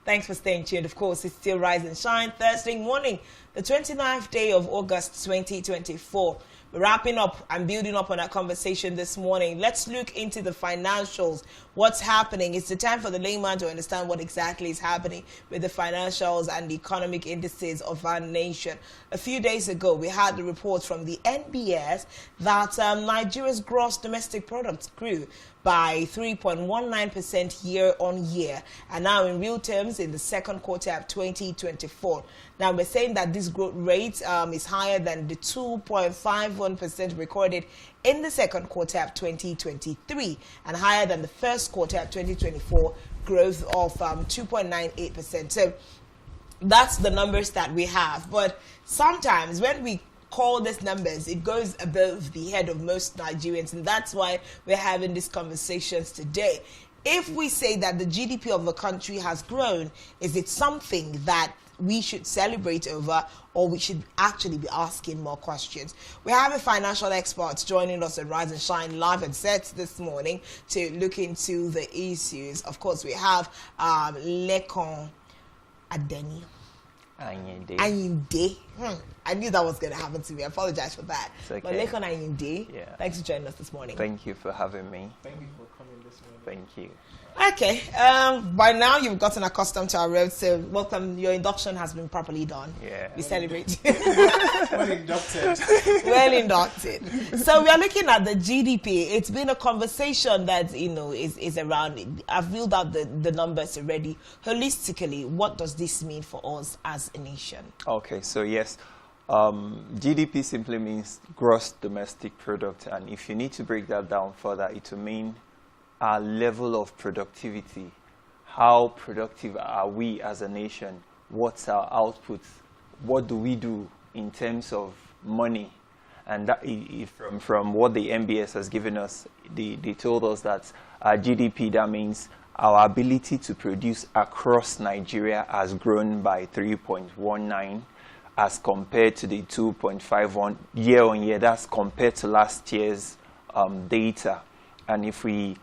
Thanks for staying tuned. Of course, it's still Rise and Shine Thursday morning, the 29th day of August 2024. We're wrapping up and building up on our conversation this morning. Let's look into the financials. What's happening? It's the time for the layman to understand what exactly is happening with the financials and the economic indices of our nation. A few days ago, we had the report from the NBS that Nigeria's gross domestic product grew by 3.19% year on year, and now in real terms in the second quarter of 2024. Now we're saying that this growth rate is higher than the 2.51% recorded in the second quarter of 2023 and higher than the first quarter of 2024 growth of 2.98%. So that's the numbers that we have. But sometimes when we call these numbers, it goes above the head of most Nigerians, and that's why we're having these conversations today. If we say that the GDP of the country has grown, is it something that we should celebrate over, or we should actually be asking more questions? We have a financial expert joining us at Rise and Shine live and set this morning to look into the issues. Of course, we have Lekon Adeni. Ayinde. I knew that was going to happen to me. I apologize for that. It's okay. But Lekon Ayinde, thanks for joining us this morning. Thank you for having me. Thank you for coming this morning. Thank you. Okay. By now you've gotten accustomed to our road, so welcome. Your induction has been properly done. Yeah. We celebrate. Well inducted. Well inducted. So we are looking at the GDP. It's been a conversation that, is around. I've reeled out the numbers already. Holistically, what does this mean for us as a nation? Okay, so yes, GDP simply means gross domestic product, and if you need to break that down further, it will mean our level of productivity. How productive are we as a nation? What's our output? What do we do in terms of money? And that, from what the MBS has given us, they told us that our GDP, that means our ability to produce across Nigeria has grown by 3.19 as compared to the 2.51 year on year. That's compared to last year's data. And if we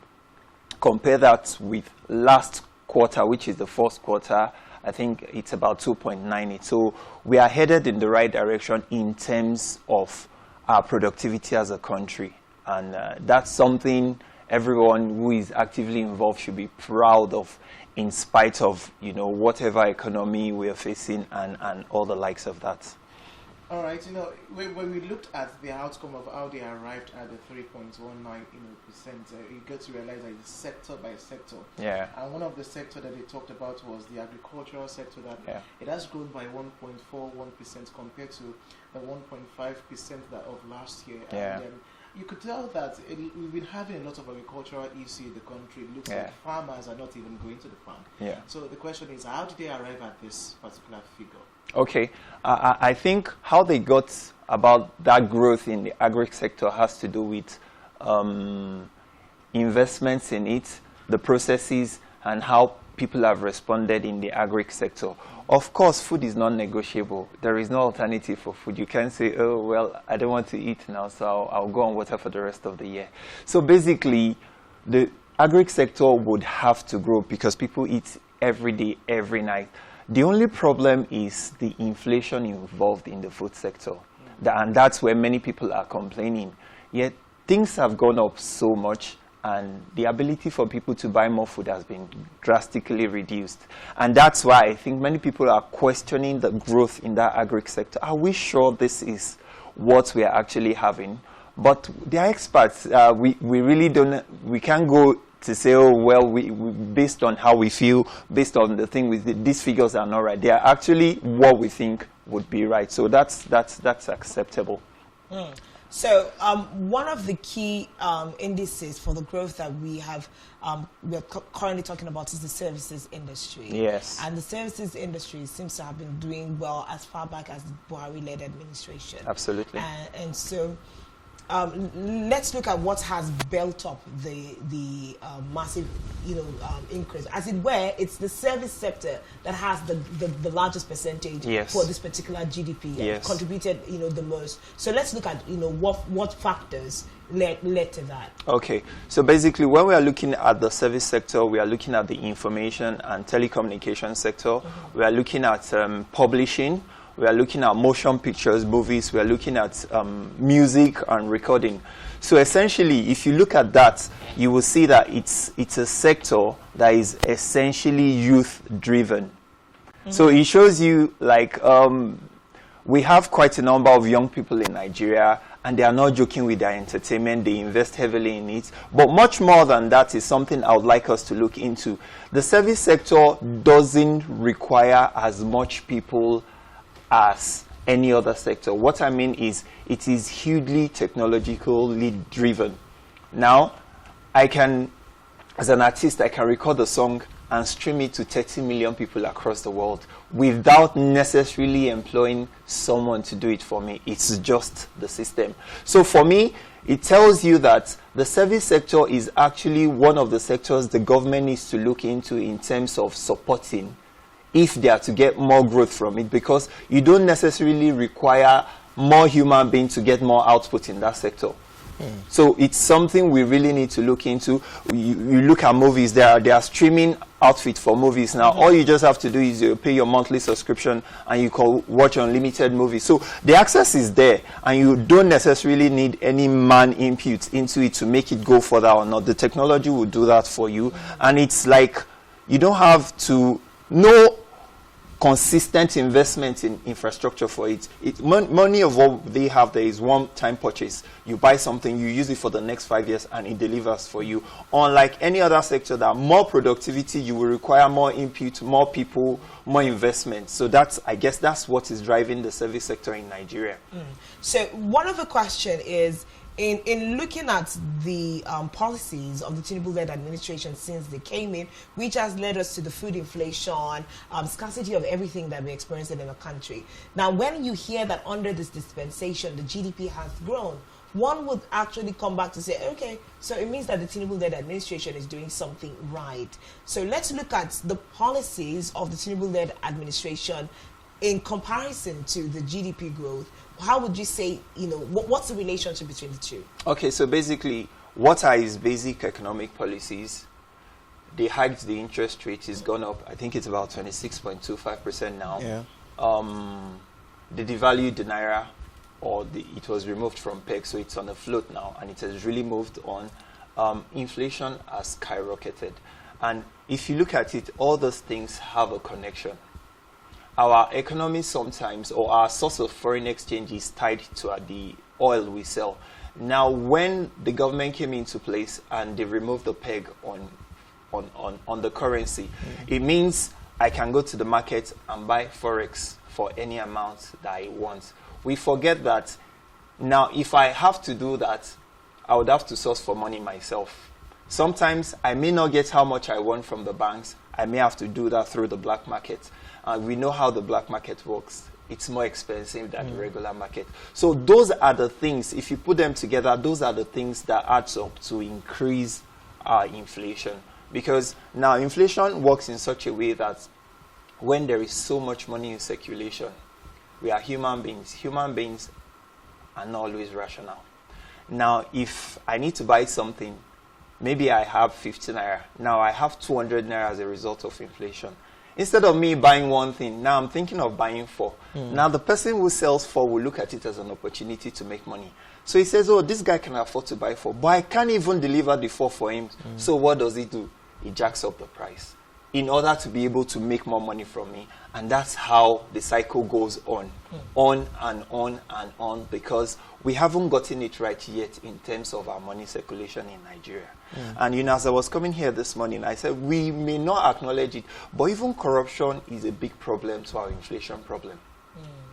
compare that with last quarter, which is the first quarter, I think it's about 2.98. So we are headed in the right direction in terms of our productivity as a country. And that's something everyone who is actively involved should be proud of, in spite of, whatever economy we are facing and all the likes of that. All right, when we looked at the outcome of how they arrived at the 3.19%, you get to realize that it's sector by sector. Yeah. And one of the sectors that they talked about was the agricultural sector, that it has grown by 1.41% compared to the 1.5% of last year. Yeah. And you could tell that we've been having a lot of agricultural issues in the country. It looks like farmers are not even going to the farm. Yeah. So the question is, how did they arrive at this particular figure? Okay, I think how they got about that growth in the agri sector has to do with investments in it, the processes, and how people have responded in the agri sector. Of course, food is non-negotiable. There is no alternative for food. You can't say, oh, well, I don't want to eat now, so I'll go on water for the rest of the year. So basically, the agri sector would have to grow because people eat every day, every night. The only problem is the inflation involved in the food sector. And that's where many people are complaining. Yet things have gone up so much, and the ability for people to buy more food has been drastically reduced. And that's why I think many people are questioning the growth in that agri sector. Are we sure this is what we are actually having? But they are experts. We really don't, we can't go to say, oh, well, we based on how we feel, based on the thing, these figures are not right. They are actually what we think would be right. So that's acceptable. So one of the key indices for the growth that we have, we're currently talking about, is the services industry. Yes. And the services industry seems to have been doing well as far back as the Buhari-led administration. Absolutely. And so let's look at what has built up the massive, increase. As it were, it's the service sector that has the largest percentage for this particular GDP, contributed, the most. So let's look at, what factors led to that. Okay, so basically when we are looking at the service sector, we are looking at the information and telecommunication sector. We are looking at publishing. We are looking at motion pictures, movies. We are looking at music and recording. So essentially, if you look at that, you will see that it's a sector that is essentially youth-driven. So it shows you, like, we have quite a number of young people in Nigeria, and they are not joking with their entertainment. They invest heavily in it. But much more than that is something I would like us to look into. The service sector doesn't require as much people as any other sector. What I mean is, it is hugely technologically driven. Now, as an artist, I can record a song and stream it to 30 million people across the world without necessarily employing someone to do it for me. It's just the system. So for me, it tells you that the service sector is actually one of the sectors the government needs to look into in terms of supporting if they are to get more growth from it, because you don't necessarily require more human beings to get more output in that sector. So it's something we really need to look into. You look at movies, there are streaming outfits for movies now. All you just have to do is you pay your monthly subscription and you can watch unlimited movies. So the access is there, and you don't necessarily need any man input into it to make it go further or not. The technology will do that for you. And it's like, you don't have to know consistent investment in infrastructure for it. Money of what they have there is one-time purchase. You buy something, you use it for the next 5 years, and it delivers for you. Unlike any other sector, that more productivity, you will require more input, more people, more investment. So I guess that's what is driving the service sector in Nigeria. So one of the question is, in looking at the policies of the Tinubu-led administration since they came in, which has led us to the food inflation, scarcity of everything that we're experiencing in the country. Now, when you hear that under this dispensation, the GDP has grown, one would actually come back to say, okay, so it means that the Tinubu-led administration is doing something right. So let's look at the policies of the Tinubu-led administration in comparison to the GDP growth. How would you say, what's the relationship between the two? Okay, so basically, what are his basic economic policies? They hiked the interest rate, it's gone up. I think it's about 26.25% now. Yeah. They devalued the naira, it was removed from peg, so it's on a float now, and it has really moved on. Inflation has skyrocketed. And if you look at it, all those things have a connection. Our economy sometimes, or our source of foreign exchange, is tied to the oil we sell. Now, when the government came into place and they removed the peg on the currency, it means I can go to the market and buy forex for any amount that I want. We forget that now, if I have to do that, I would have to source for money myself. Sometimes I may not get how much I want from the banks. I may have to do that through the black market. We know how the black market works. It's more expensive than the regular market. So those are the things, if you put them together, those are the things that adds up to increase our inflation. Because now inflation works in such a way that when there is so much money in circulation, we are human beings. Human beings are not always rational. Now, if I need to buy something, maybe I have 50 naira. Now I have 200 naira as a result of inflation. Instead of me buying one thing, now I'm thinking of buying 4. Now the person who sells 4 will look at it as an opportunity to make money. So he says, oh, this guy can afford to buy 4, but I can't even deliver the 4 for him. So what does he do? He jacks up the price in order to be able to make more money from me. And that's how the cycle goes on and on, because we haven't gotten it right yet in terms of our money circulation in Nigeria. And as I was coming here this morning, I said we may not acknowledge it, but even corruption is a big problem to our inflation problem.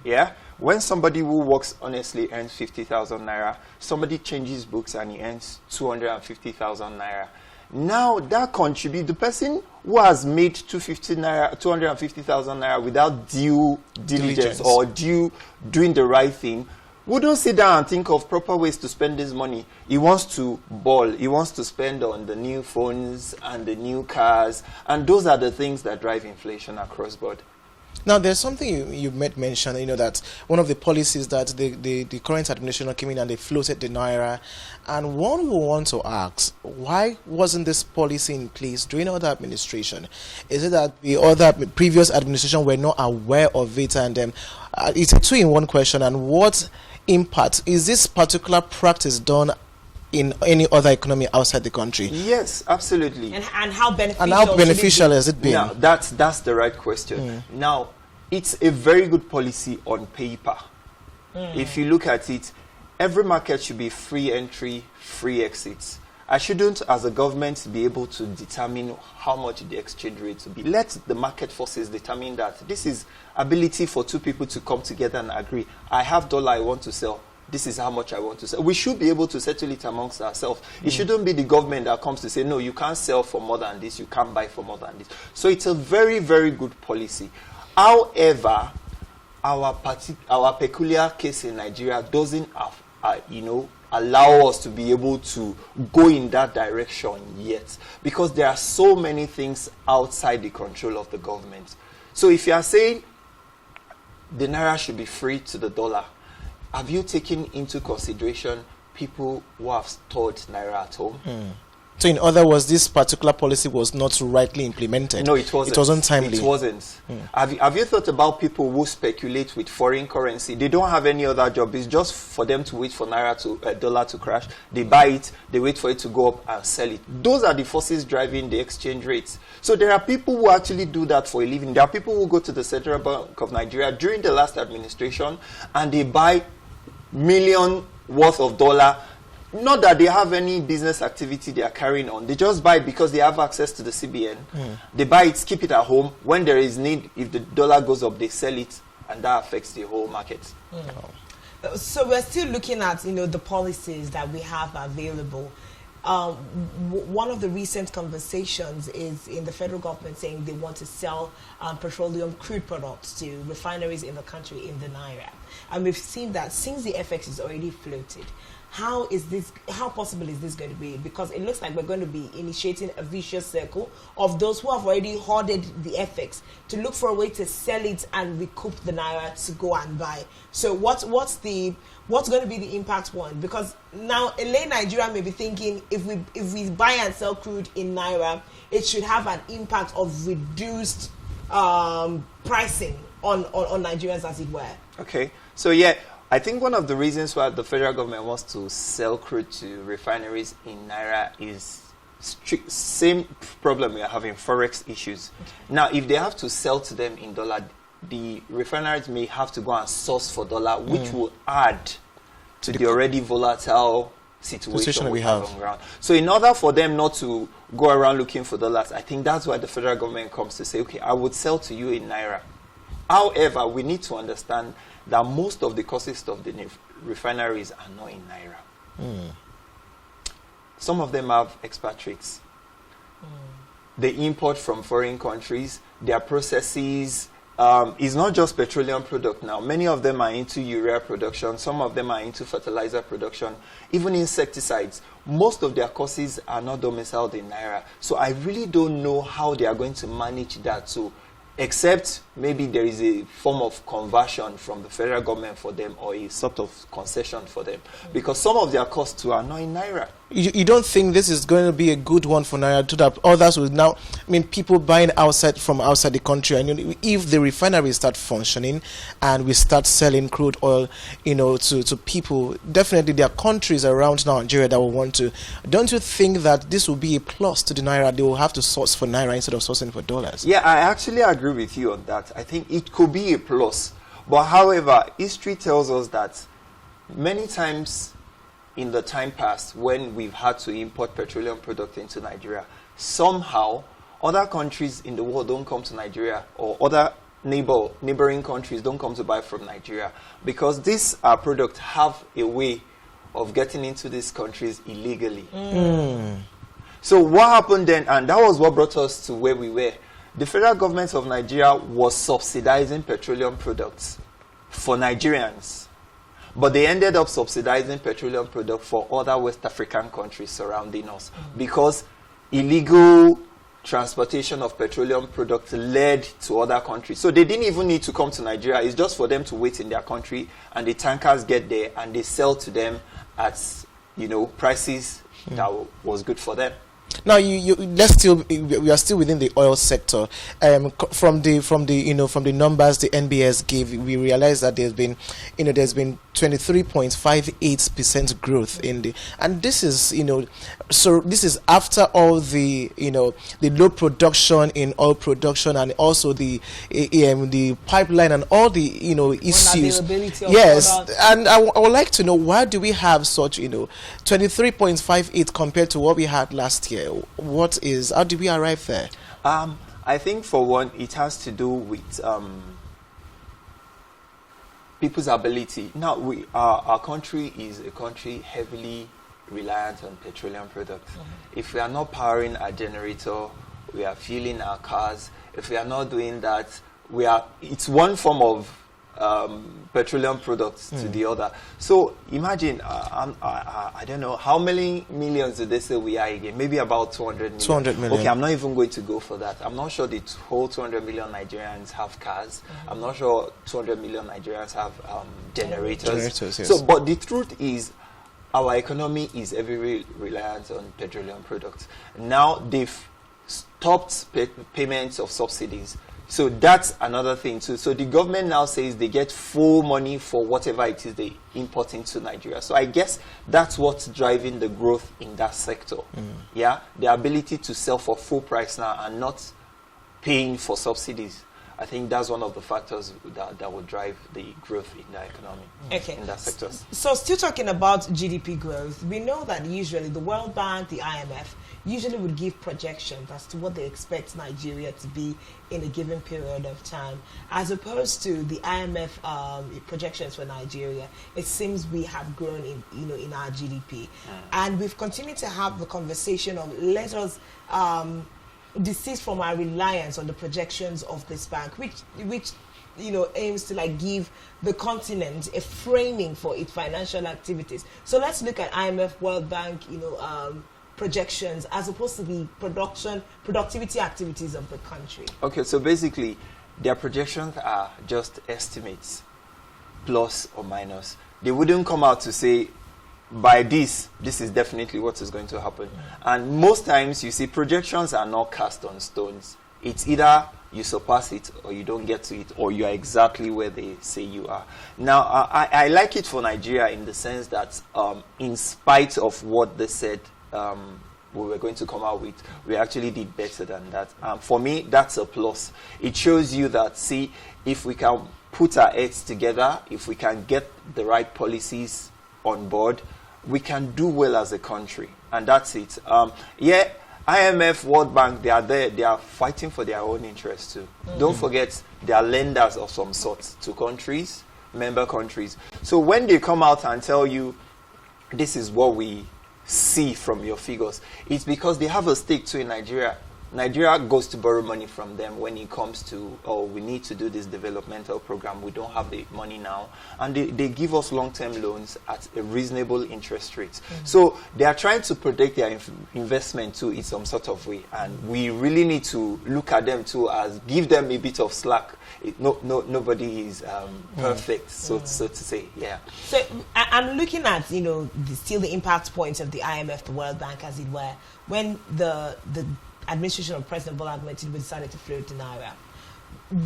Yeah? When somebody who works honestly earns 50,000 naira, somebody changes books and he earns 250,000 naira. Now that contributes, the person who has made 250,000 naira without due diligence or doing the right thing wouldn't sit down and think of proper ways to spend this money. He wants to ball. He wants to spend on the new phones and the new cars. And those are the things that drive inflation across board. Now, there's something you mentioned, that one of the policies that the current administration came in and they floated the Naira. And one will want to ask, why wasn't this policy in place during other administration? Is it that the other previous administration were not aware of it? And it's a two-in-one question. And what impact is this particular practice done in any other economy outside the country? Yes, absolutely. And how beneficial has it been? Now, that's the right question. Now, it's a very good policy on paper. If you look at it, every market should be free entry, free exits. I shouldn't, as a government, be able to determine how much the exchange rate will be. Let the market forces determine that. This is ability for two people to come together and agree. I have dollar I want to sell. This is how much I want to sell. We should be able to settle it amongst ourselves. It shouldn't be the government that comes to say, no, you can't sell for more than this, you can't buy for more than this. So it's a very, very good policy. However, our peculiar case in Nigeria doesn't allow us to be able to go in that direction yet, because there are so many things outside the control of the government. So if you are saying the Naira should be free to the dollar, have you taken into consideration people who have stored Naira at home? So in other words, this particular policy was not rightly implemented. No, it wasn't. It wasn't timely. It wasn't. Have you thought about people who speculate with foreign currency? They don't have any other job. It's just for them to wait for dollar to crash. They buy it, they wait for it to go up and sell it. Those are the forces driving the exchange rates. So there are people who actually do that for a living. There are people who go to the Central Bank of Nigeria during the last administration and they buy million worth of dollar. Not that they have any business activity they are carrying on. They just buy it because they have access to the CBN. They buy it, keep it at home. When there is need, if the dollar goes up, they sell it, and that affects the whole market. So we're still looking at the policies that we have available. One of the recent conversations is in the federal government saying they want to sell petroleum crude products to refineries in the country in the Naira. And we've seen that since the FX is already floated, how possible is this going to be? Because it looks like we're going to be initiating a vicious circle of those who have already hoarded the FX to look for a way to sell it and recoup the Naira to go and buy. So what's going to be the impact one? Because now a lay Nigeria may be thinking if we buy and sell crude in Naira, it should have an impact of reduced pricing on Nigerians, as it were. Okay, so yeah, I think one of the reasons why the federal government wants to sell crude to refineries in Naira is same problem we are having, forex issues. Now, if they have to sell to them in dollar, the refineries may have to go and source for dollar, which will add to the already volatile situation we have on ground. So in order for them not to go around looking for dollars, I think that's why the federal government comes to say, okay, I would sell to you in Naira. However, we need to understand that most of the costs of the refineries are not in Naira. Some of them have expatriates. They import from foreign countries. Their processes is not just petroleum product now. Many of them are into urea production. Some of them are into fertilizer production. Even insecticides. Most of their costs are not domiciled in Naira. So I really don't know how they are going to manage that. So except maybe there is a form of conversion from the federal government for them or a sort of concession for them. Because some of their costs too are not in Naira. You don't think this is going to be a good one for Naira to that others will now, people buying from outside the country, and if the refineries start functioning and we start selling crude oil, to people, definitely there are countries around Nigeria that will want to. Don't you think that this will be a plus to the Naira? They will have to source for Naira instead of sourcing for dollars. Yeah, I actually agree with you on that. I think it could be a plus. But however, history tells us that many times in the time past when we've had to import petroleum products into Nigeria, somehow other countries in the world don't come to Nigeria, or other neighboring countries don't come to buy from Nigeria, because these products have a way of getting into these countries illegally. So what happened then, and that was what brought us to where we were. The federal government of Nigeria was subsidizing petroleum products for Nigerians. But they ended up subsidizing petroleum products for other West African countries surrounding us because illegal transportation of petroleum products led to other countries. So they didn't even need to come to Nigeria. It's just for them to wait in their country, and the tankers get there and they sell to them at, prices that was good for them. Now, we are still within the oil sector. From the numbers the NBS gave, we realize that there's been 23.58% growth in and this is so this is after all the the low production in oil production, and also the pipeline and all the issues. Yes, and I would like to know, why do we have such 23.58 compared to what we had last year? How did we arrive there? I think for one, it has to do with people's ability. Now, our country is a country heavily reliant on petroleum products. If we are not powering our generator, we are fueling our cars. If we are not doing that, it's one form of petroleum products to the other. So imagine, I don't know, how many millions did they say we are again? Maybe about 200 million. 200 million. Okay, I'm not even going to go for that. I'm not sure the whole 200 million Nigerians have cars. I'm not sure 200 million Nigerians have generators. Yes. So, but the truth is, our economy is heavily reliant on petroleum products. Now they've stopped payments of subsidies. So that's another thing too. So the government now says they get full money for whatever it is they import into Nigeria. So I guess that's what's driving the growth in that sector. Yeah, the ability to sell for full price now and not paying for subsidies. I think that's one of the factors that will drive the growth in the economy in that sector. So still talking about GDP growth, we know that usually the World Bank, the IMF, usually would give projections as to what they expect Nigeria to be in a given period of time. As opposed to the IMF projections for Nigeria, it seems we have grown in our GDP. And we've continued to have the conversation of, let us desist from our reliance on the projections of this bank, which aims to give the continent a framing for its financial activities. So let's look at IMF, World Bank, projections as opposed to the productivity activities of the country. Okay, so basically their projections are just estimates, plus or minus. They wouldn't come out to say, by this is definitely what is going to happen. And most times you see projections are not cast on stones. It's either you surpass it or you don't get to it, or you are exactly where they say you are. Now, I like it for Nigeria in the sense that in spite of what they said we were going to come out with, we actually did better than that. For me, that's a plus. It shows you that, see, if we can put our heads together, if we can get the right policies on board, we can do well as a country. And that's it. IMF, World Bank, they are there. They are fighting for their own interests too. Don't forget, they are lenders of some sort to countries, member countries. So when they come out and tell you, this is what we see from your figures, it's because they have a stake too in Nigeria. Nigeria goes to borrow money from them when it comes to, we need to do this developmental program. We don't have the money now. And they give us long-term loans at a reasonable interest rate. So they are trying to protect their investment too in some sort of way. And we really need to look at them too as give them a bit of slack. Nobody is perfect, so to say. Yeah. So I'm looking at, still the impact points of the IMF, the World Bank, as it were, when the administration of President Bola Ahmed Tinubu decided to float the naira.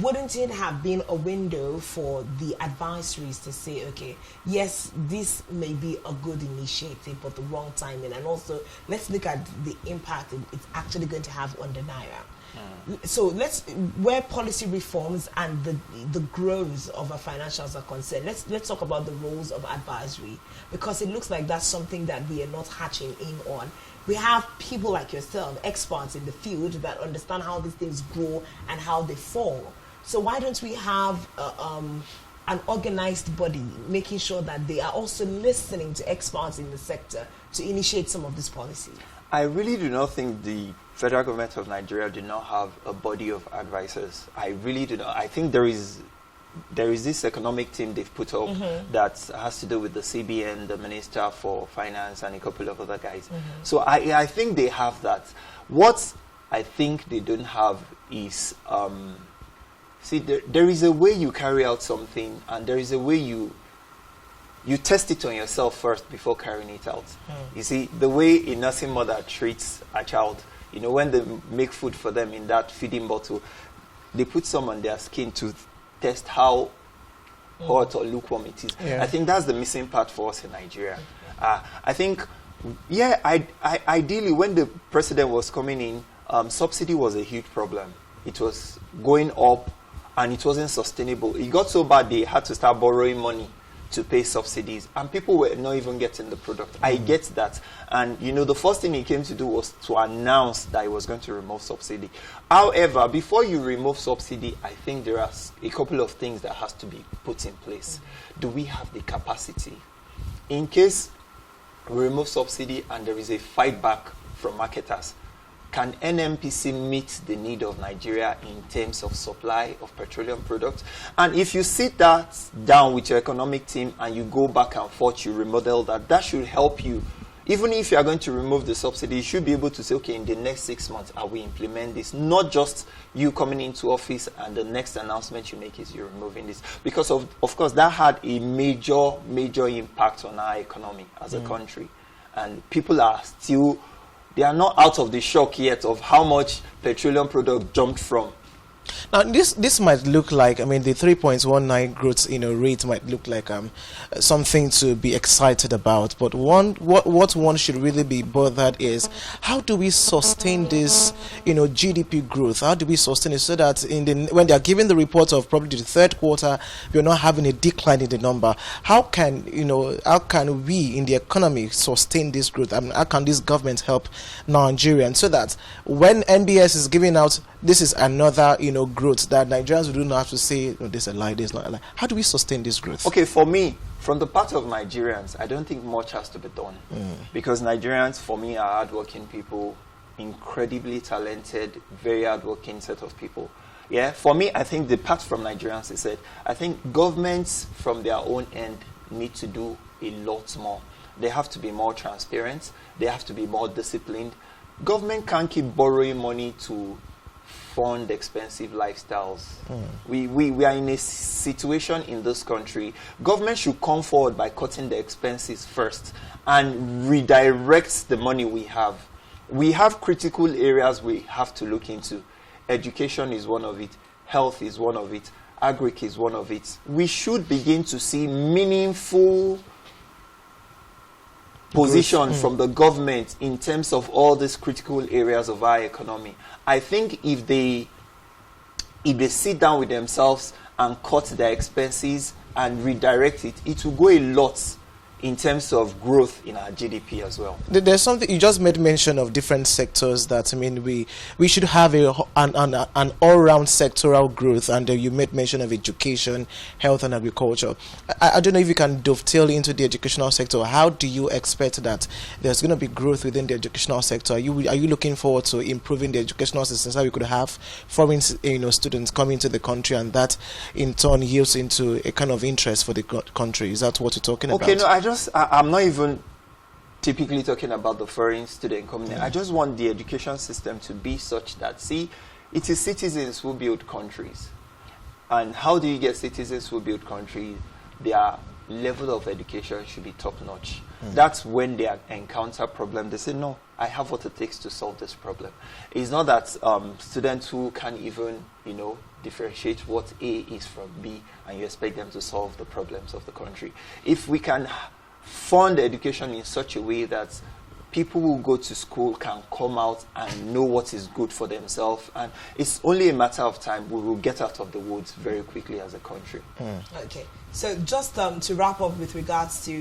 Wouldn't it have been a window for the advisories to say, okay, yes, this may be a good initiative, but the wrong timing, and also let's look at the impact it's actually going to have on the naira. So where policy reforms and the growth of our financials are concerned, let's talk about the roles of advisory, because it looks like that's something that we are not hatching in on. We have people like yourself, experts in the field that understand how these things grow and how they fall. So why don't we have an organized body making sure that they are also listening to experts in the sector to initiate some of these policies? I really do not think the federal government of Nigeria do not have a body of advisors. I really do not. I think there is there is this economic team they've put up that has to do with the CBN, the Minister for Finance, and a couple of other guys. So I think they have that. What I think they don't have is, see, there is a way you carry out something, and there is a way you test it on yourself first before carrying it out. You see, the way a nursing mother treats a child, you know, when they make food for them in that feeding bottle, they put some on their skin to test how hot or lukewarm it is. Yeah. I think that's the missing part for us in Nigeria. I think, yeah, ideally, when the president was coming in, subsidy was a huge problem. It was going up, and it wasn't sustainable. It got so bad they had to start borrowing money to pay subsidies, and people were not even getting the product. I get that. And, you know, the first thing he came to do was to announce that he was going to remove subsidy. However, before you remove subsidy, I think there are a couple of things that has to be put in place. Do we have the capacity? In case we remove subsidy and there is a fight back from marketers, can NMPC meet the need of Nigeria in terms of supply of petroleum products? And if you sit that down with your economic team and you go back and forth, you remodel that, that should help you. Even if you are going to remove the subsidy, you should be able to say, okay, in the next 6 months, I will implement this. Not just you coming into office and the next announcement you make is you're removing this. Because, of course, that had a major impact on our economy as a country. And people are still... They are not out of the shock yet of how much petroleum product jumped from. Now, this might look like, I mean, the 3.19 growth, rate might look like something to be excited about. But what one should really be bothered is, how do we sustain this, GDP growth? How do we sustain it so that when they are giving the report of probably the third quarter, we're not having a decline in the number? How can we in the economy sustain this growth? I mean, how can this government help Nigerians so that when NBS is giving out, this is another, growth that Nigerians do not have to say, this is a lie, this is not a lie. How do we sustain this growth? Okay, for me, from the part of Nigerians, I don't think much has to be done. Because Nigerians, for me, are hardworking people, incredibly talented, very hardworking set of people. Yeah, for me, I think the part from Nigerians is that I think governments from their own end need to do a lot more. They have to be more transparent. They have to be more disciplined. Government can't keep borrowing money to fund expensive lifestyles. We are in a situation in this country. Government should come forward by cutting the expenses first and redirect the money we have. We have critical areas we have to look into. Education is one of it. Health is one of it. Aggregate is one of it. We should begin to see meaningful position from the government in terms of all these critical areas of our economy. I think if they sit down with themselves and cut their expenses and redirect it, it will go a lot in terms of growth in our GDP as well. There's something you just made mention of, different sectors that, I mean, we should have an all-round sectoral growth, and you made mention of education, health and agriculture. I don't know if you can dovetail into the educational sector. How do you expect that there's going to be growth within the educational sector? Are you looking forward to improving the educational system so we could have foreign students coming to the country, and that in turn yields into a kind of interest for the country? Is that what you're talking about? Okay, no, I'm not even typically talking about the foreign student coming in. I just want the education system to be such that, see, it is citizens who build countries. And how do you get citizens who build countries? Their level of education should be top-notch. That's when they encounter problems, they say, no, I have what it takes to solve this problem. It's not that students who can't even, differentiate what A is from B, and you expect them to solve the problems of the country. If we can fund education in such a way that people who go to school can come out and know what is good for themselves, and it's only a matter of time, we will get out of the woods very quickly as a country. Okay, so just to wrap up with regards to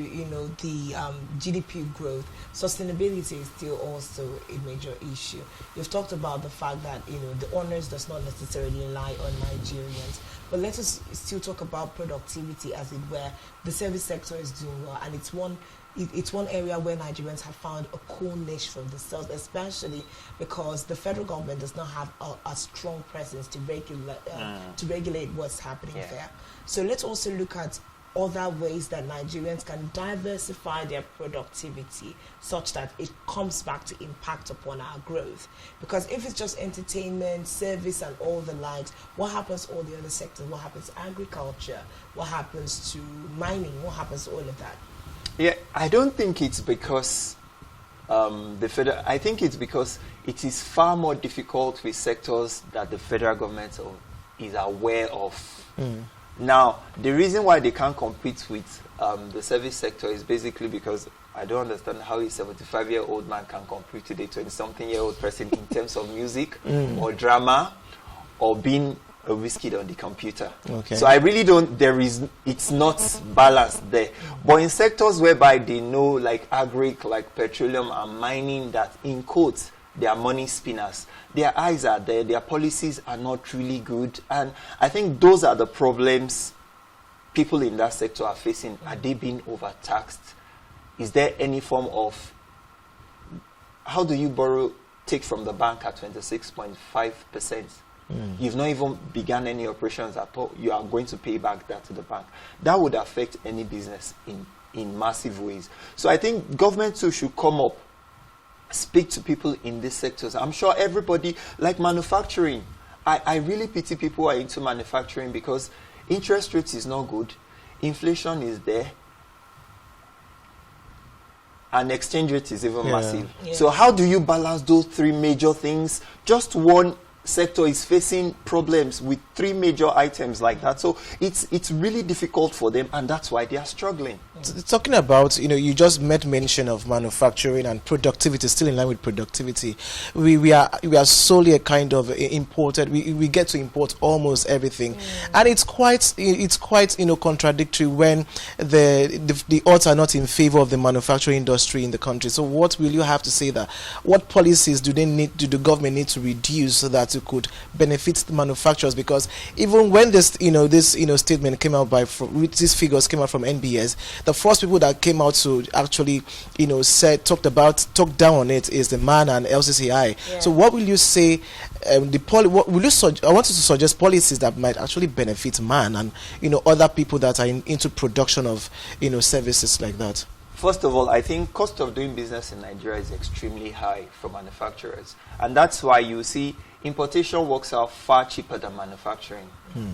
the GDP growth, sustainability is still also a major issue. You've talked about the fact that the onus does not necessarily lie on Nigerians, but let us still talk about productivity, as it were. The service sector is doing well, and it's one it's one area where Nigerians have found a cool niche for themselves, especially because the federal government does not have a strong presence to regulate what's happening there. So let's also look at other ways that Nigerians can diversify their productivity such that it comes back to impact upon our growth. Because if it's just entertainment, service and all the likes, what happens to all the other sectors? What happens to agriculture? What happens to mining? What happens to all of that? Yeah, I don't think it's because I think it's because it is far more difficult with sectors that the federal government is aware of. Now, the reason why they can't compete with the service sector is basically because I don't understand how a 75-year-old man can compete with a 20-something-year-old person in terms of music or drama or being a whiskey on the computer. Okay. So I really don't, it's not balanced there. But in sectors whereby they know, like Aggregate, like petroleum and mining, that in quotes, they are money spinners. Their eyes are there, their policies are not really good. And I think those are the problems people in that sector are facing. Are they being overtaxed? Is there any form of, how do you take from the bank at 26.5%? You've not even begun any operations at all. You are going to pay back that to the bank. That would affect any business in massive ways. So I think government too should come up, speak to people in these sectors. I'm sure everybody, like manufacturing, I really pity people who are into manufacturing because interest rates is not good, inflation is there, and exchange rate is even massive. So how do you balance those three major things? Just one sector is facing problems with three major items like that. So it's really difficult for them, and that's why they are struggling. Talking about, you just made mention of manufacturing and productivity, still in line with productivity. We are solely a kind of imported. We get to import almost everything, and it's quite contradictory when the odds are not in favor of the manufacturing industry in the country. So what will you have to say that? What policies do the government need to reduce so that it could benefit the manufacturers? Because even when this statement came out these figures came out from NBS, the first people that came out to actually talk down on it is the MAN and LCCI. So what will you say? I want you to suggest policies that might actually benefit MAN and other people that are into production of services like that. First of all, I think cost of doing business in Nigeria is extremely high for manufacturers, and that's why you see importation works out far cheaper than manufacturing.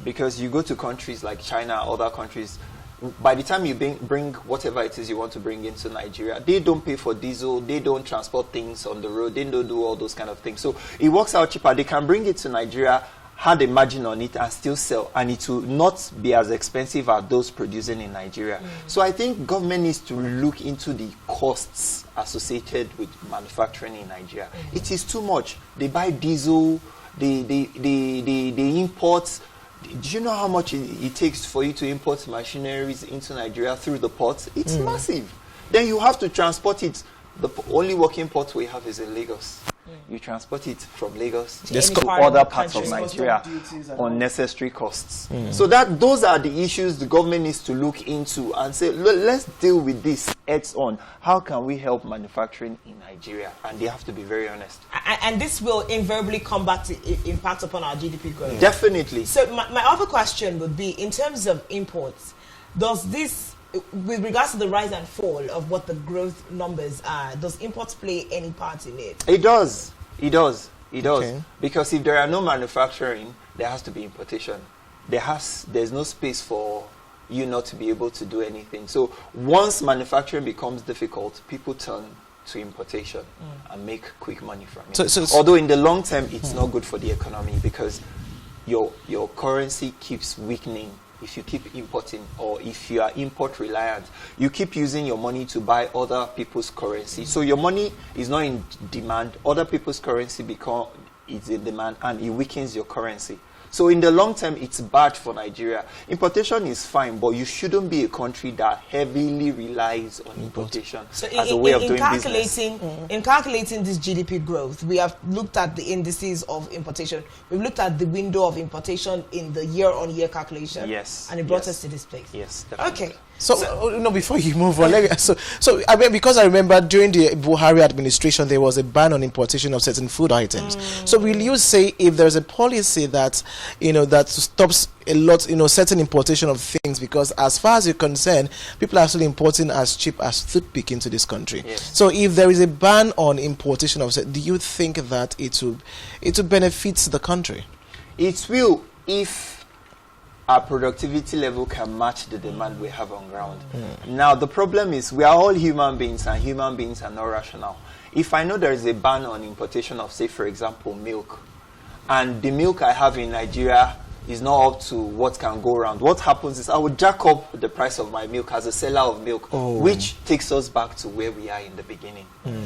Because you go to countries like China, other countries, by the time you bring whatever it is you want to bring into Nigeria, they don't pay for diesel, they don't transport things on the road, they don't do all those kind of things. So it works out cheaper. They can bring it to Nigeria, had a margin on it and still sell, and it will not be as expensive as those producing in Nigeria. So I think government needs to look into the costs associated with manufacturing in Nigeria. It is too much. They buy diesel, they import. Do you know how much it takes for you to import machineries into Nigeria through the ports? It's massive. Then you have to transport it. The only working port we have is in Lagos. You transport it from Lagos to other parts of Nigeria, unnecessary costs. So those are the issues the government needs to look into and say, let's deal with this heads on. How can we help manufacturing in Nigeria? And they have to be very honest. And this will invariably come back to impact upon our GDP growth. Definitely. So my other question would be, in terms of imports, does this, with regards to the rise and fall of what the growth numbers are, does imports play any part in it? It does. It does. Okay. Because if there are no manufacturing, there has to be importation. There's no space for you not to be able to do anything. So once manufacturing becomes difficult, people turn to importation and make quick money from it. Although in the long term, it's not good for the economy because your currency keeps weakening. If you keep importing, or if you are import reliant, you keep using your money to buy other people's currency. So your money is not in demand. Other people's currency is in demand, and it weakens your currency. So in the long term, it's bad for Nigeria. Importation is fine, but you shouldn't be a country that heavily relies on importation as a way of doing business. In calculating this GDP growth, we have looked at the indices of importation. We've looked at the window of importation in the year-on-year calculation. Yes. And it brought us to this place. Yes, definitely. Okay. So, no, before you move on, let me, so I mean, because I remember during the Buhari administration, there was a ban on importation of certain food items. So will you say if there's a policy that, that stops a lot, certain importation of things, because as far as you're concerned, people are still importing as cheap as toothpick into this country. Yes. So if there is a ban on importation of, do you think that it will benefit the country? It will, if our productivity level can match the demand we have on ground. Now, the problem is we are all human beings, and human beings are not rational. If I know there is a ban on importation of, say, for example, milk, and the milk I have in Nigeria is not up to what can go around, what happens is I would jack up the price of my milk as a seller of milk, which takes us back to where we are in the beginning.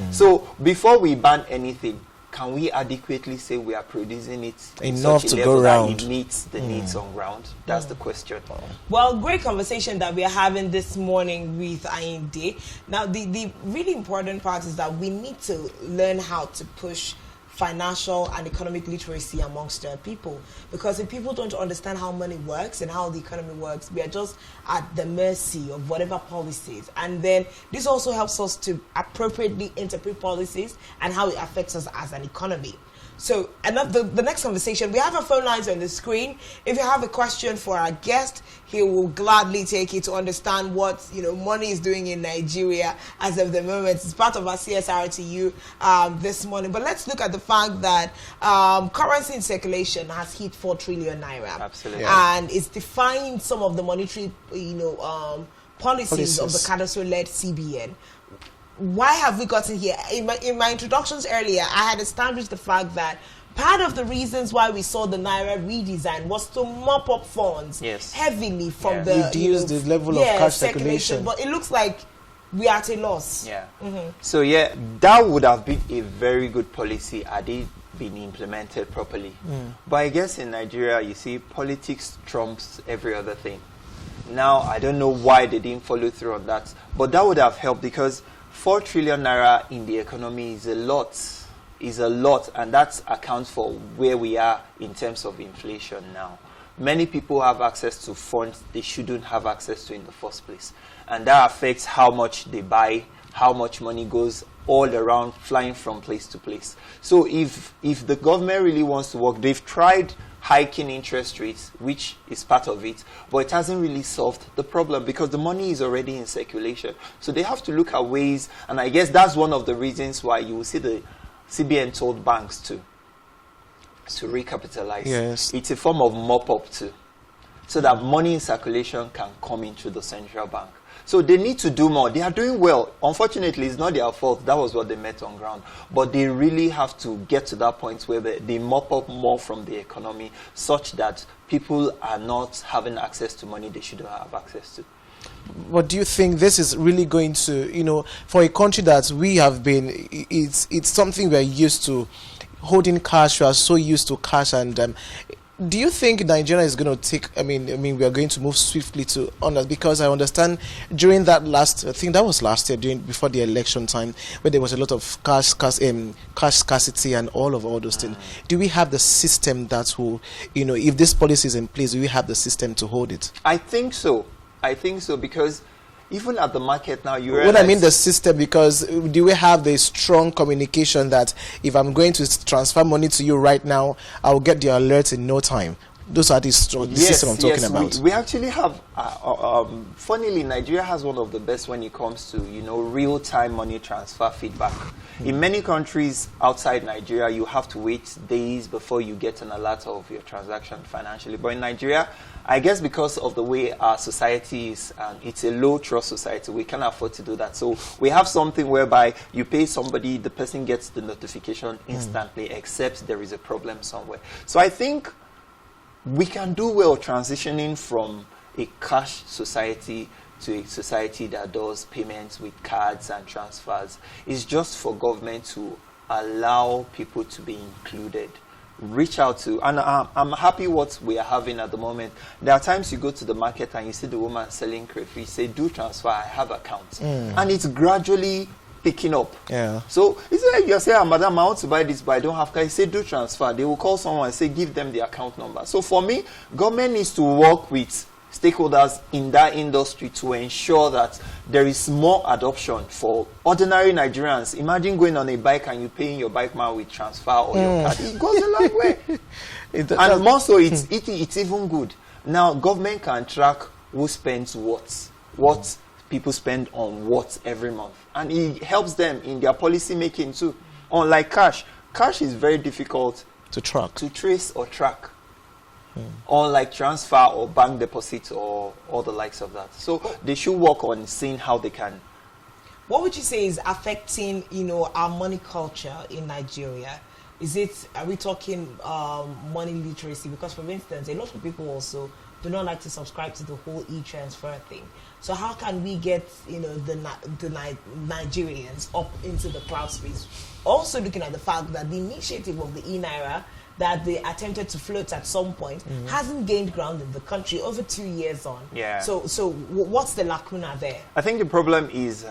So before we ban anything, can we adequately say we are producing it enough such a to level go that round? it meets the needs on ground? That's the question. Well, great conversation that we are having this morning with Ayinde. Now, the really important part is that we need to learn how to push financial and economic literacy amongst our people, because if people don't understand how money works and how the economy works, we are just at the mercy of whatever policies. And then this also helps us to appropriately interpret policies and how it affects us as an economy. So, the next conversation, we have our phone lines on the screen. If you have a question for our guest, he will gladly take it to understand what money is doing in Nigeria as of the moment. It's part of our CSR to you this morning. But let's look at the fact that currency in circulation has hit 4 trillion naira. Absolutely. And it's defying some of the monetary policies of the Cadastro-led CBN. Why have we gotten here? In my introductions earlier, I had established the fact that part of the reasons why we saw the Naira redesign was to mop up funds heavily from the reduce the level of cash circulation. But it looks like we are at a loss. So that would have been a very good policy had it been implemented properly. But I guess in Nigeria, you see, politics trumps every other thing. Now, I don't know why they didn't follow through on that, but that would have helped, because 4 trillion naira in the economy is a lot, and that accounts for where we are in terms of inflation now. Many people have access to funds they shouldn't have access to in the first place, and that affects how much they buy, how much money goes all around, flying from place to place. So if the government really wants to work, they've tried hiking interest rates, which is part of it, but it hasn't really solved the problem because the money is already in circulation. So they have to look at ways, and I guess that's one of the reasons why you will see the CBN told banks to recapitalize. Yes. It's a form of mop-up too, so that money in circulation can come into the central bank. So they need to do more. They are doing well. Unfortunately, it's not their fault. That was what they met on ground. But they really have to get to that point where they mop up more from the economy such that people are not having access to money they shouldn't have access to. What do you think this is really going to, for a country that we have been, it's something we're used to, holding cash, we are so used to cash, and do you think Nigeria is going to take, we are going to move swiftly to on that? Because I understand during that I think that was last year, before the election time, where there was a lot of cash scarcity and all those things. Do we have the system that will, if this policy is in place, do we have the system to hold it? I think so, because even at the market now, you realize... What I mean the system, because do we have the strong communication that if I'm going to transfer money to you right now, I'll get the alert in no time? Those are the system I'm talking about. We actually have, funnily, Nigeria has one of the best when it comes to, real-time money transfer feedback. In many countries outside Nigeria, you have to wait days before you get an alert of your transaction financially. But in Nigeria, I guess because of the way our society is, it's a low-trust society, we can't afford to do that. So we have something whereby you pay somebody, the person gets the notification instantly, except there is a problem somewhere. So I think we can do well transitioning from a cash society to a society that does payments with cards and transfers. It's just for government to allow people to be included. Reach out to, and I'm happy what we are having at the moment. There are times you go to the market and you see the woman selling crayfish, say, do transfer, I have accounts. And it's gradually picking up. So you say, madam, I want to buy this, but I don't have cash. Say, do transfer. They will call someone and say, give them the account number. So for me, government needs to work with stakeholders in that industry to ensure that there is more adoption for ordinary Nigerians. Imagine going on a bike and you paying your bike man with transfer or your card. It goes a long way. And more so, it's even good. Now, government can track who spends what people spend on what every month. And it helps them in their policy making too. Unlike cash is very difficult to trace or track. Unlike transfer or bank deposits or all the likes of that. So they should work on seeing how they can. What would you say is affecting, our money culture in Nigeria? Are we talking money literacy? Because, for instance, a lot of people also do not like to subscribe to the whole e-transfer thing. So how can we get, the Nigerians up into the cloud space? Also looking at the fact that the initiative of the e-Naira that they attempted to float at some point hasn't gained ground in the country over 2 years on. Yeah. So what's the lacuna there? I think the problem is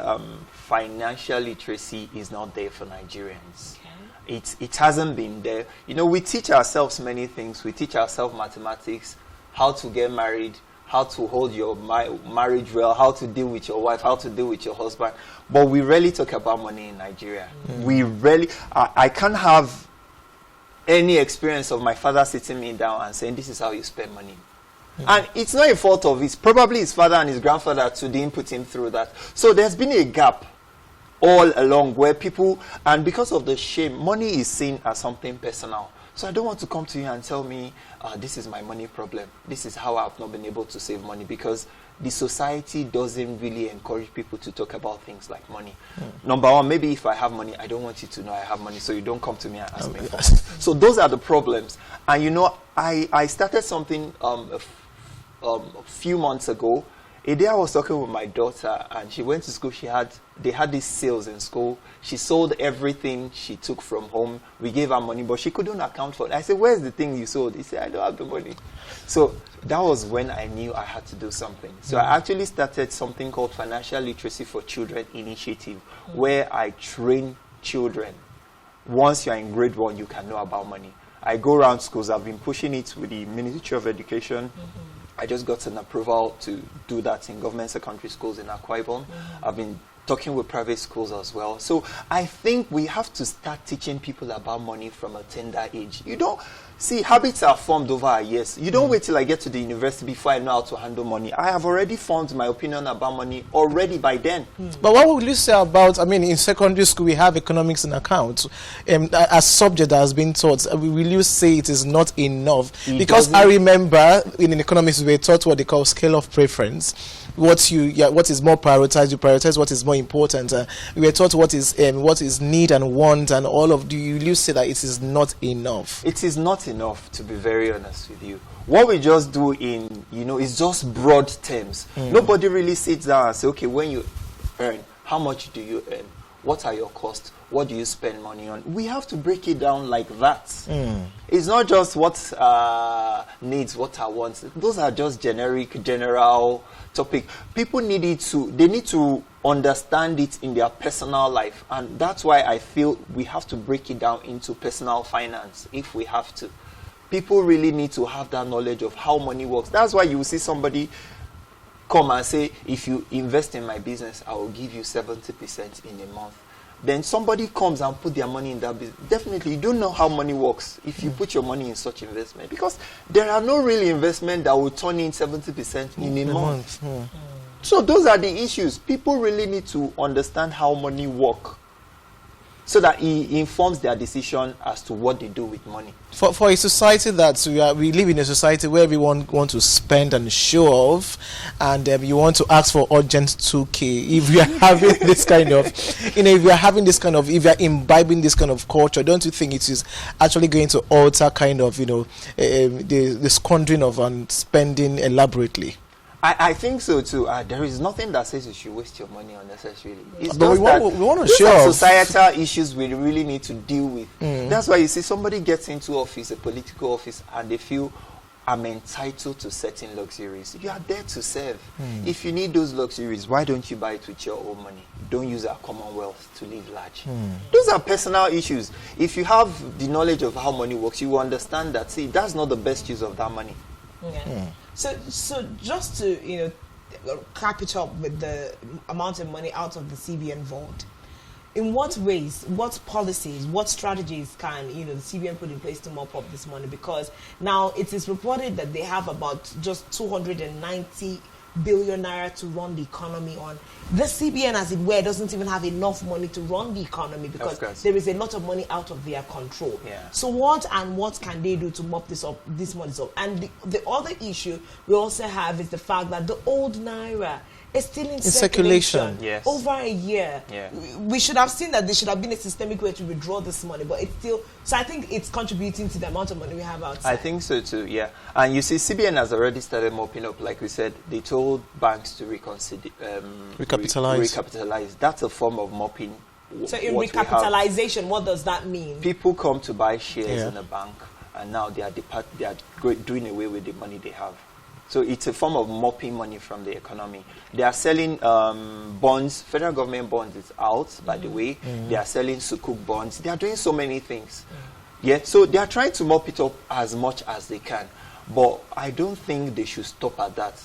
financial literacy is not there for Nigerians. Okay. It hasn't been there. We teach ourselves many things. We teach ourselves mathematics, how to get married, how to hold your marriage well, how to deal with your wife, how to deal with your husband. But we rarely talk about money in Nigeria. We rarely. I can't have any experience of my father sitting me down and saying, this is how you spend money. And it's not a fault of his. Probably his father and his grandfather too didn't put him through that. So there's been a gap all along where people, and because of the shame, money is seen as something personal. So I don't want to come to you and tell me, this is my money problem. This is how I've not been able to save money, because the society doesn't really encourage people to talk about things like money. Number one, maybe if I have money, I don't want you to know I have money, so you don't come to me and ask me for money. So those are the problems. And I started something a few months ago. A day I was talking with my daughter, and she went to school. They had these sales in school. She sold everything she took from home. We gave her money, but she couldn't account for it. I said, where's the thing you sold? He said, I don't have the money. So that was when I knew I had to do something. So I actually started something called Financial Literacy for Children Initiative, where I train children. Once you're in grade 1, you can know about money. I go around schools. I've been pushing it with the Ministry of Education. I just got an approval to do that in government secondary schools in Akwa Ibom. I've been talking with private schools as well. So I think we have to start teaching people about money from a tender age. See, habits are formed over years. You don't wait till I get to the university before I know how to handle money. I have already formed my opinion about money already by then. But what would you say about, in secondary school we have economics and accounts as subject that has been taught. Will you say it is not enough? Because I remember in economics we were taught what they call scale of preference. What is more prioritized, you prioritize what is more important. We were taught what is need and want and all of. Do you say that it is not enough? It is not enough, to be very honest with you. What we just do is just broad terms. Nobody really sits down and say, okay, when you earn, how much do you earn? What are your costs? What do you spend money on? We have to break it down like that. It's not just what needs, what are wants. Those are just general topic. People need to understand it in their personal life. And that's why I feel we have to break it down into personal finance if we have to. People really need to have that knowledge of how money works. That's why you will see somebody come and say, if you invest in my business, I will give you 70% in a month. Then somebody comes and put their money in that business. Definitely, you don't know how money works if you put your money in such investment, because there are no real investment that will turn in 70% in a month. So those are the issues. People really need to understand how money works, so that it informs their decision as to what they do with money. For a society that we live in a society where everyone wants to spend and show off, and you want to ask for urgent 2K. If you are having this kind of, if you are imbibing this kind of culture, don't you think it is actually going to alter the squandering of spending elaborately? I think so too. There is nothing that says you should waste your money unnecessarily. It's but just we want to show societal issues we really need to deal with. That's why you see somebody gets into office, a political office, and they feel, I'm entitled to certain luxuries. You are there to serve. If you need those luxuries, why don't you buy it with your own money? Don't use our commonwealth to live large. Those are personal issues. If you have the knowledge of how money works, you will understand that, see, that's not the best use of that money. So just to, cap it up with the amount of money out of the CBN vault, in what ways, what policies, what strategies can the CBN put in place to mop up this money? Because now it is reported that they have about just 290 billion naira to run the economy on. The CBN, as it were, doesn't even have enough money to run the economy because there is a lot of money out of their control. Yeah. So what can they do to mop this money up? And the other issue we also have is the fact that the old naira is still in circulation. Yes. Over a year. Yeah. We should have seen that there should have been a systemic way to withdraw this money, but it's still, so I think it's contributing to the amount of money we have outside. I think so too, yeah. And you see, CBN has already started mopping up. Like we said, they told banks to recapitalize. That's a form of mopping. So in recapitalization, what does that mean? People come to buy shares in a bank, and now they are doing away with the money they have. So it's a form of mopping money from the economy. They are selling bonds. Federal government bonds is out, by the way. They are selling sukuk bonds. They are doing so many things. Yeah. So they are trying to mop it up as much as they can. But I don't think they should stop at that.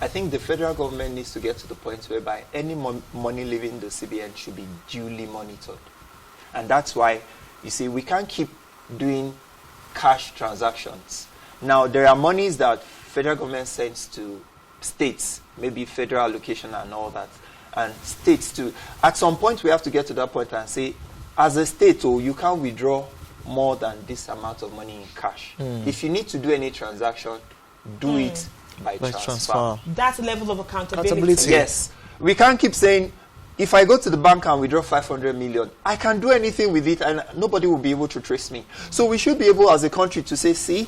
I think the federal government needs to get to the point whereby any money leaving the CBN should be duly monitored. And that's why, you see, we can't keep doing cash transactions. Now, there are monies that federal government sends to states, maybe federal allocation and all that, and states too. At some point, we have to get to that point and say, as a state, you can't withdraw more than this amount of money in cash. If you need to do any transaction, do it by transfer. That level of accountability. Yes. We can't keep saying, if I go to the bank and withdraw 500 million, I can do anything with it and nobody will be able to trace me. So we should be able as a country to say, see,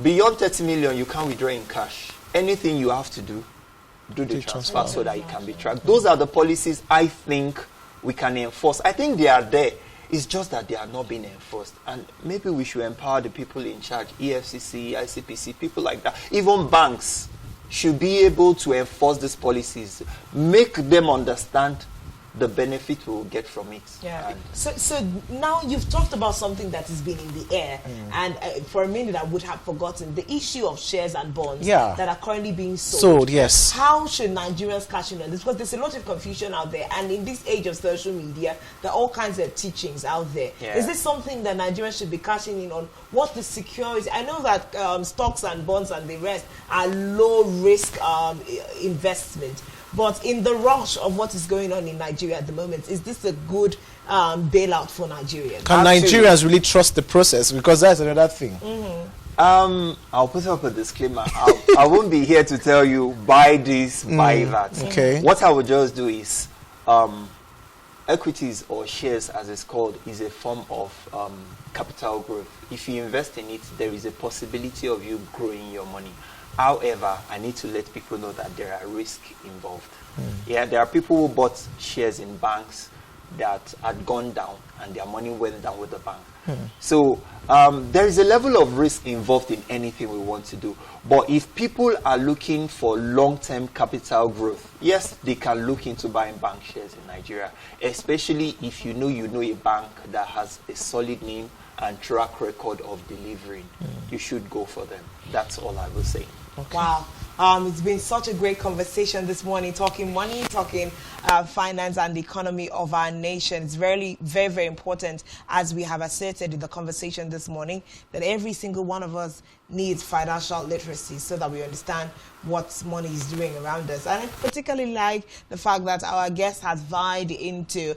beyond 30 million, you can't withdraw in cash. Anything you have to do the transfer so that it can be tracked. Those are the policies I think we can enforce. I think they are there. It's just that they are not being enforced. And maybe we should empower the people in charge, EFCC, ICPC, people like that. Even banks should be able to enforce these policies. Make them understand the benefit we will get from it. Yeah. So now you've talked about something that has been in the air, and for a minute I would have forgotten the issue of shares and bonds that are currently being sold. Yes. How should Nigerians cash in on this? Because there's a lot of confusion out there, and in this age of social media, there are all kinds of teachings out there. Yeah. Is this something that Nigerians should be cashing in on? What the security? I know that stocks and bonds and the rest are low risk investment. But in the rush of what is going on in Nigeria at the moment, is this a good bailout for Nigerians? Can Nigerians really trust the process? Because that's another thing. I'll put up a disclaimer. I won't be here to tell you, buy this, buy that. Okay. What I would just do is, equities or shares, as it's called, is a form of capital growth. If you invest in it, there is a possibility of you growing your money. However, I need to let people know that there are risks involved. Yeah, there are people who bought shares in banks that had gone down and their money went down with the bank. So there is a level of risk involved in anything we want to do. But if people are looking for long-term capital growth, yes, they can look into buying bank shares in Nigeria, especially if you know a bank that has a solid name and track record of delivering. You should go for them. That's all I will say. Okay. Wow. It's been such a great conversation this morning, talking money, talking finance and the economy of our nation. It's very, very, very important, as we have asserted in the conversation this morning, that every single one of us needs financial literacy so that we understand what money is doing around us. And I particularly like the fact that our guest has vied into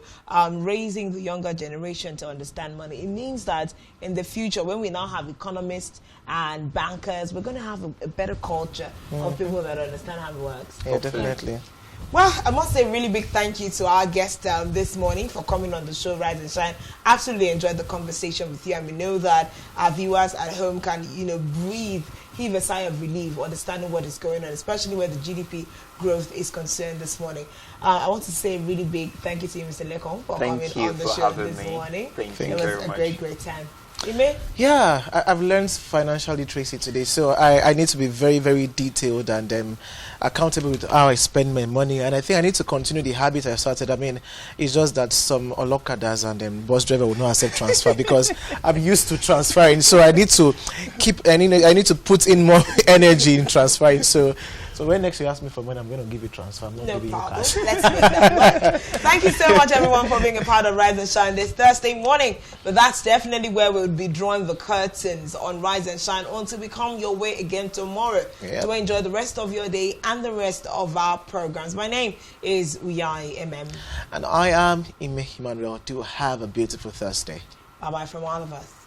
raising the younger generation to understand money. It means that in the future, when we now have economists and bankers, we're going to have a better culture of people that understand how it works. Yeah, definitely. Well, I must say a really big thank you to our guest this morning for coming on the show, Rise and Shine. Absolutely enjoyed the conversation with you, and we know that our viewers at home can, breathe, heave a sigh of relief, understanding what is going on, especially where the GDP growth is concerned this morning. I want to say a really big thank you to you, Mr. Lekon, for coming on the show this morning. Thank you very much. It was a great, great time. You may? Yeah, I've learned financial literacy today, so I need to be very, very detailed and accountable with how I spend my money. And I think I need to continue the habit I started. I mean, it's just that some olokadas and bus driver will not accept transfer because I'm used to transferring. So I need to I need to put in more energy in transferring. So when next you ask me for money, I'm going to give you transfer. I'm not giving you cash. Let's make that work. Thank you so much, everyone, for being a part of Rise and Shine this Thursday morning. But that's definitely where we'll be drawing the curtains on Rise and Shine until we come your way again tomorrow. Yep. To enjoy the rest of your day and the rest of our programs. My name is Uyai MM. And I am Ime Emmanuel. Do have a beautiful Thursday. Bye-bye from all of us.